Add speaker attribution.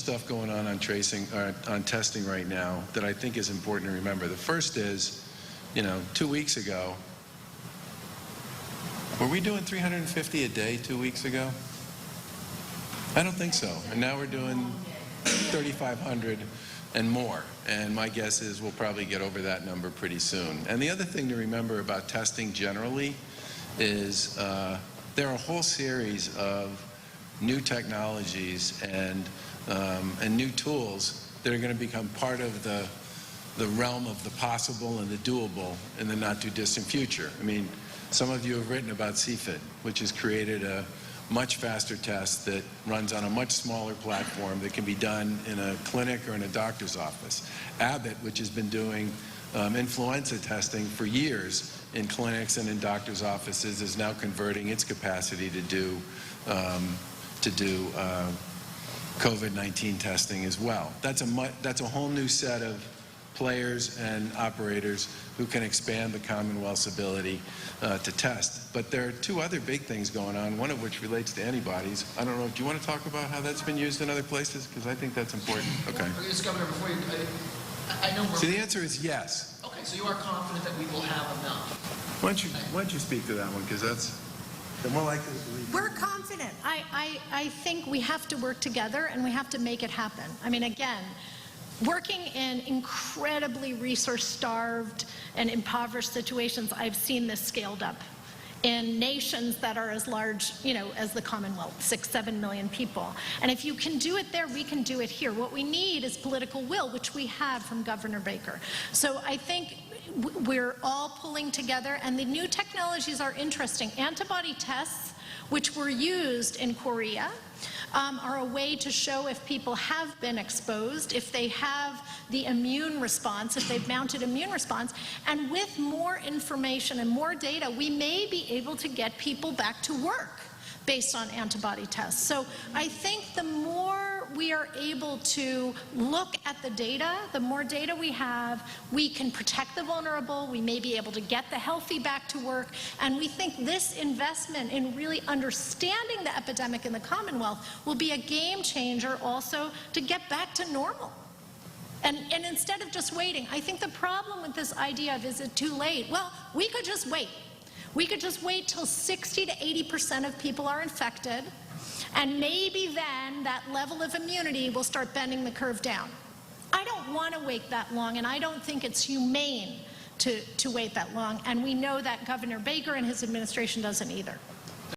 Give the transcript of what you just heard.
Speaker 1: stuff going on tracing, on testing right now that I think is important to remember. The first is, 2 weeks ago, were we doing 350 a day 2 weeks ago? I don't think so. And now we're doing 3,500 and more. And my guess is we'll probably get over that number pretty soon. And the other thing to remember about testing generally is there are a whole series of new technologies and new tools that are going to become part of the realm of the possible and the doable in the not too distant future. I mean, some of you have written about CFIT, which has created a much faster test that runs on a much smaller platform that can be done in a clinic or in a doctor's office. Abbott, which has been doing influenza testing for years in clinics and in doctors' offices, is now converting its capacity to do COVID-19 testing as well. That's a whole new set of players and operators who can expand the Commonwealth's ability to test. But there are two other big things going on, one of which relates to antibodies. I don't know, do you want to talk about how that's been used in other places? Because I think that's important. Okay.
Speaker 2: Governor, before you, I know we're...
Speaker 1: So the answer is yes.
Speaker 2: Okay, so you are confident that we will have enough?
Speaker 1: Why don't you speak to that one, because that's the more likely to believe.
Speaker 3: We're confident. I think we have to work together and we have to make it happen. I mean, again, working in incredibly resource-starved and impoverished situations, I've seen this scaled up in nations that are as large, as the Commonwealth, 6-7 million people. And if you can do it there, we can do it here. What we need is political will, which we have from Governor Baker. So I think we're all pulling together, and the new technologies are interesting. Antibody tests, which were used in Korea, are a way to show if people have been exposed, if they have the immune response, if they've mounted immune response. And with more information and more data, we may be able to get people back to work based on antibody tests. So I think the more we are able to look at the data, the more data we have, we can protect the vulnerable, we may be able to get the healthy back to work, and we think this investment in really understanding the epidemic in the Commonwealth will be a game changer also to get back to normal. And instead of just waiting, I think the problem with this idea of, is it too late? Well, we could just wait. We could just wait till 60 to 80% of people are infected, and maybe then that level of immunity will start bending the curve down. I don't want to wait that long, and I don't think it's humane to wait that long, and we know that Governor Baker and his administration doesn't either.